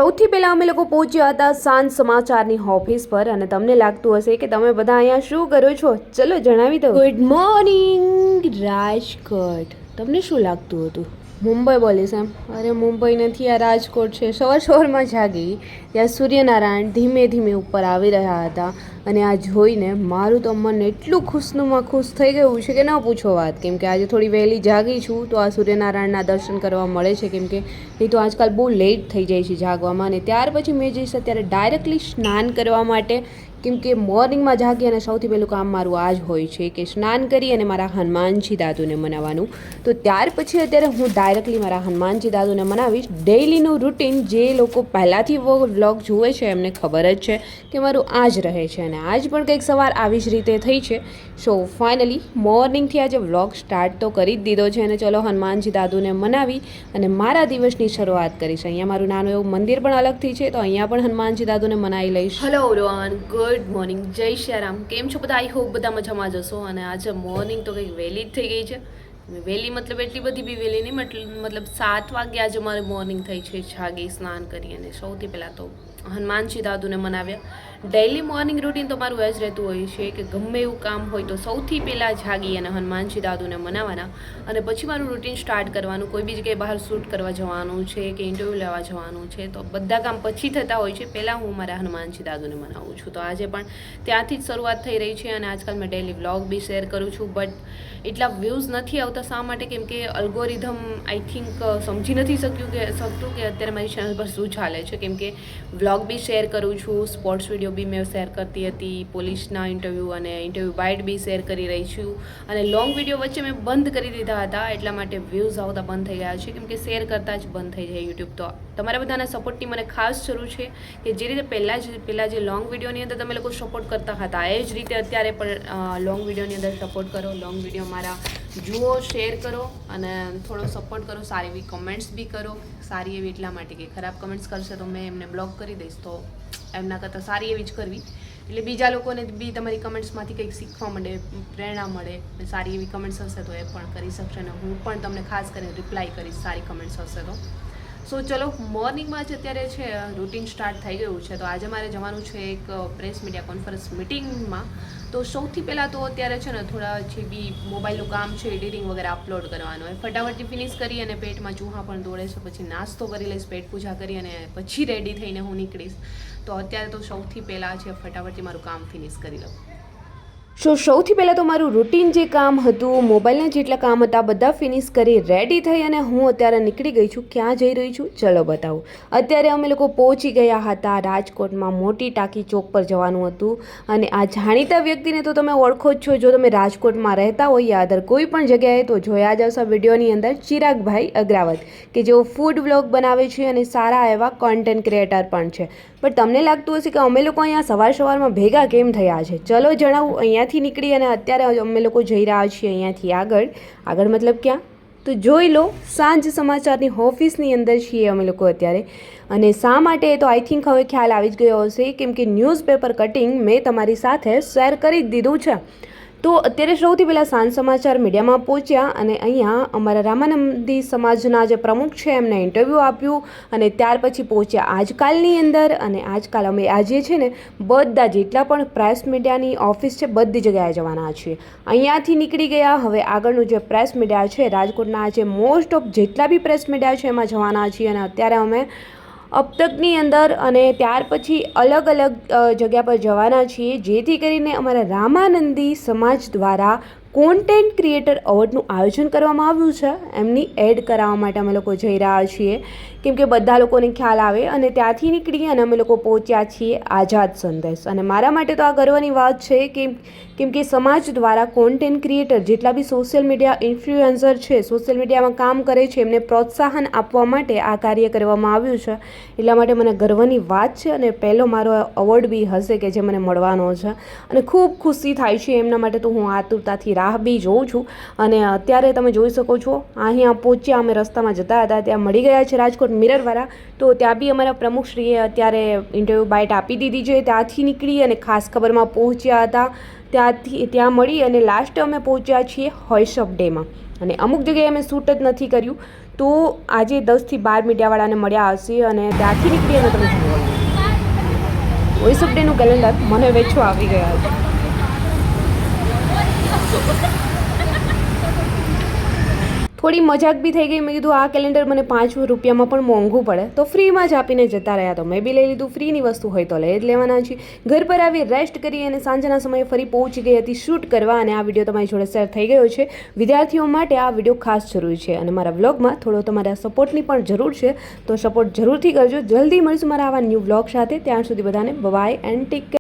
સૌથી પહેલાં અમે લોકો પહોંચ્યા હતા સાંજ સમાચારની ઓફિસ પર અને તમને લાગતું હશે કે તમે બધા અહીંયા શું કરો છો, ચલો જણાવી દો. Good morning Rajkot. તમને શું લાગતું હતું મુંબઈ બોલીશ એમ? અરે મુંબઈ નથી, આ રાજકોટ છે. સવારમાં જાગી ત્યાં સૂર્યનારાયણ ધીમે ધીમે ઉપર આવી રહ્યા હતા અને આ જોઈને મારું તો મન એટલું ખુશ થઈ ગયું છે કે ન પૂછો વાત. કેમ કે આજે થોડી વહેલી જાગી છું તો આ સૂર્યનારાયણના દર્શન કરવા મળે છે. કેમ કે નહીં તો આજકાલ બહુ લેટ થઈ જાય છે જાગવામાં. અને ત્યાર પછી મેં જઈશ અત્યારે ડાયરેક્ટલી સ્નાન કરવા માટે. કેમ કે મોર્નિંગમાં જાગી અને સૌથી પહેલું કામ મારું આ જ હોય છે કે સ્નાન કરી અને મારા હનુમાનજી દાદુને મનાવવાનું. તો ત્યાર પછી અત્યારે હું ડાયરેક્ટલી મારા હનુમાનજી દાદુને મનાવીશ. ડેઇલીનું રૂટીન જે લોકો પહેલાંથી વ્લોગ જુએ છે એમને ખબર જ છે કે મારું આ જ રહે છે અને આજ પણ કંઈક સવાર આવી જ રીતે થઈ છે. સો ફાઇનલી મોર્નિંગથી આજે વ્લોગ સ્ટાર્ટ તો કરી જ દીધો છે અને ચલો હનુમાનજી દાદુને મનાવી અને મારા દિવસની શરૂઆત કરીશ. અહીંયા મારું નાનું એવું મંદિર પણ અલગથી છે તો અહીંયા પણ હનુમાનજી દાદુને મનાવી લઈશ. હેલો એવરીવન, ગુડ મોર્નિંગ, જય શ્રીરામ. કેમ છો બધા? આઈ હોપ બધા મજામાં જશો. અને આજે મોર્નિંગ તો કંઈક વહેલી જ થઈ ગઈ છે. વહેલી મતલબ એટલી બધી બી વહેલી નહીં, મતલબ 7 વાગે આજે મારે મોર્નિંગ થઈ છે. જાગી સ્નાન કરી અને સૌથી પહેલાં તો હનુમાનજી દાદુને મનાવ્યા. ડેઇલી મોર્નિંગ રૂટીન તો મારું એ જ રહેતું હોય છે કે ગમે એવું કામ હોય તો સૌથી પહેલાં જાગી અને હનુમાનજી દાદુને મનાવવાના અને પછી મારું રૂટીન સ્ટાર્ટ કરવાનું. કોઈ બી જગ્યાએ બહાર શૂટ કરવા જવાનું છે કે ઇન્ટરવ્યૂ લેવા જવાનું છે તો બધા કામ પછી થતા હોય છે. પહેલાં હું મારા હનુમાનજી દાદુને મનાવું છું. તો આજે પણ ત્યાંથી જ શરૂઆત થઈ રહી છે અને આજકાલ મેં ડેઇલી વ્લોગ બી શેર કરું છું. બટ એટલા વ્યૂઝ નથી આવતા. શા માટે? કેમ કે અલ્ગોરિધમ આઈ થિંક સમજી નથી શકતું કે અત્યારે મારી ચેનલ પર શું ચાલે છે. કેમ કે વ્લોગ બી શેર કરું છું, સ્પોર્ટ્સ વિડીયો બી મેં શેર કરતી હતી, પોલીસના ઇન્ટરવ્યૂ અને ઇન્ટરવ્યૂ બાઇટ બી શેર કરી રહી છું અને લોંગ વિડીયો વચ્ચે મેં બંધ કરી દીધા હતા એટલા માટે વ્યૂઝ આવતા બંધ થઈ ગયા છે. કેમ કે શેર કરતાં જ બંધ થઈ જાય યુટ્યુબ. તો તમારા બધાના સપોર્ટની મને ખાસ જરૂર છે કે જે રીતે પહેલાં જે લોંગ વિડીયોની અંદર તમે લોકો સપોર્ટ કરતા હતા એ જ રીતે અત્યારે પણ લોંગ વિડીયોની અંદર સપોર્ટ કરો. લોંગ વિડીયો મારા જુઓ, શેર કરો અને થોડો સપોર્ટ કરો. સારી એવી કમેન્ટ્સ બી કરો. સારી એવી એટલા માટે કે ખરાબ કમેન્ટ્સ કરશે તો મેં એમને બ્લોક કરી દઈશ. તો એમના કરતાં સારી એવી જ કરવી એટલે બીજા લોકોને બી તમારી કમેન્ટ્સમાંથી કંઈક શીખવા મળે, પ્રેરણા મળે. સારી એવી કમેન્ટ્સ હશે તો એ પણ કરી શકશે અને હું પણ તમને ખાસ કરીને રિપ્લાય કરીશ સારી કમેન્ટ્સ હશે તો. સો ચલો મોર્નિંગમાં જ અત્યારે છે રૂટીન સ્ટાર્ટ થઈ ગયું છે. તો આજે મારે જવાનું છે એક પ્રેસ મીડિયા કોન્ફરન્સ મિટિંગમાં. તો સૌથી પહેલાં તો અત્યારે છે ને થોડા જે બી મોબાઈલનું કામ છે, એડિટિંગ વગેરે અપલોડ કરવાનું હોય, ફટાફટથી ફિનિશ કરી અને પેટમાં ચૂહા પણ દોડે છે. પછી નાસ્તો કરી લઈશ, પેટ પૂજા કરી અને પછી રેડી થઈને હું નીકળીશ. તો અત્યારે તો સૌથી પહેલાં છે ફટાફટથી મારું કામ ફિનિશ કરી લઉં. સૌથી પહેલાં તો મારું રૂટીન જે કામ હતું, મોબાઈલના જેટલા કામ હતા બધા ફિનિશ કરી રેડી થઈ અને હું અત્યારે નીકળી ગઈ છું. ક્યાં જઈ રહી છું ચલો બતાવું. અત્યારે અમે લોકો પહોંચી ગયા હતા રાજકોટમાં. મોટી ટાંકી ચોક પર જવાનું હતું અને આ જાણીતા વ્યક્તિને તો તમે ઓળખો જ છો જો તમે રાજકોટમાં રહેતા હોય યા અધર કોઈ પણ જગ્યાએ તો જોયા જ હશો વિડીયોની અંદર. ચિરાગભાઈ અગ્રાવત કે જેઓ ફૂડ વ્લોગ બનાવે છે અને સારા એવા કોન્ટેન્ટ ક્રિએટર પણ છે. પણ તમને લાગતું હશે કે અમે લોકો અહીંયા સવારમાં ભેગા કેમ થયા છે? ચલો જણાવું. અહીંયાથી નીકળી અને અત્યારે અમે લોકો જઈ રહ્યા છીએ અહીંયાથી આગળ મતલબ ક્યાં તો જોઈ લો. સાંજ સમાચારની ઓફિસની અંદર છીએ અમે લોકો અત્યારે. અને શા માટે તો આઈ થિંક હવે ખ્યાલ આવી જ ગયો હશે કેમ કે ન્યૂઝપેપર કટિંગ મેં તમારી સાથે શેર કરી જ દીધું છે. તો અત્યારે સૌથી પહેલાં સાંજ સમાચાર મીડિયામાં પહોંચ્યા અને અહીંયા અમારા રામાનંદી સમાજના જે પ્રમુખ છે એમને ઇન્ટરવ્યૂ આપ્યું અને ત્યાર પછી પહોંચ્યા આજકાલની અંદર. અને આજકાલ અમે આજે છે ને બધા જેટલા પણ પ્રેસ મીડિયાની ઓફિસ છે બધી જગ્યાએ જવાના છીએ. અહીંયાથી નીકળી ગયા. હવે આગળનું જે પ્રેસ મીડિયા છે રાજકોટના જે મોસ્ટ ઓફ જેટલા બી પ્રેસ મીડિયા છે એમાં જવાના છીએ અને અત્યારે અમે અબતકની અંદર અને ત્યાર પછી અલગ અલગ જગ્યા પર જવાના છીએ જેથી કરીને અમારા રામાનંદી સમાજ દ્વારા કોન્ટેન્ટ ક્રિએટર એવોર્ડનું આયોજન કરવામાં આવ્યું છે. એમની એડ કરાવવા માટે અમે લોકો જઈ રહ્યા છીએ કેમ કે બધા લોકોને ખ્યાલ આવે. અને ત્યાંથી નીકળી અને અમે લોકો પહોંચ્યા છીએ આઝાદ સંદેશ. અને મારા માટે તો આ ગર્વની વાત છે કેમ કે સમાજ દ્વારા કોન્ટેન્ટ ક્રિએટર જેટલા બી સોશિયલ મીડિયા ઇન્ફ્લુએન્સર છે, સોશિયલ મીડિયામાં કામ કરે છે, એમને પ્રોત્સાહન આપવા માટે આ કાર્ય કરવામાં આવ્યું છે. એટલા માટે મને ગર્વની વાત છે અને પહેલો મારો એવોર્ડ બી હશે કે જે મને મળવાનો છે અને ખૂબ ખુશી થાય છે એમના માટે. તો હું આતુરતાથી રાહ બી જોઉં છું. અને અત્યારે તમે જોઈ શકો છો અહીંયા પહોંચ્યા. અમે રસ્તામાં જતા હતા ત્યાં મળી ગયા છે રાજકોટ મિરરવાળા. તો ત્યાં બી અમારા પ્રમુખશ્રીએ અત્યારે ઇન્ટરવ્યૂ બાઇટ આપી દીધી છે. ત્યાંથી નીકળી અને ખાસ ખબરમાં પહોંચ્યા હતા. ત્યાં મળી અને લાસ્ટ અમે પહોંચ્યા છીએ હોઈસપ ડેમાં. અને અમુક જગ્યાએ અમે શૂટ જ નથી કર્યું. તો આજે 10 થી 12 મીડિયાવાળાને મળ્યા હશે અને ત્યાંથી નીકળી અને તમે વોઇસ ઓફ ડેનું કેલેન્ડર મને વેચવા આવી ગયા છે. થોડી મજાક બી થઈ ગઈ. મેં કીધું આ કેલેન્ડર મને 5 રૂપિયામાં પણ મોંઘું પડે તો ફ્રીમાં જ આપીને જતા રહ્યા. તો મેં બી લઈ લીધું. ફ્રીની વસ્તુ હોય તો લઈ જ લેવાના છે. ઘર પર આવી રેસ્ટ કરી અને સાંજના સમયે ફરી પહોંચી ગઈ હતી શૂટ કરવા અને આ વિડીયો તમારી જોડે શેર થઈ ગયો છે. વિદ્યાર્થીઓ માટે આ વિડીયો ખાસ જરૂરી છે અને મારા વ્લોગમાં થોડો તમારા સપોર્ટની પણ જરૂર છે. તો સપોર્ટ જરૂરથી કરજો. જલ્દી મળીશું મારા આવા ન્યૂ વ્લોગ સાથે. ત્યાં સુધી બધાને બાય એન્ડ ટેક કેર.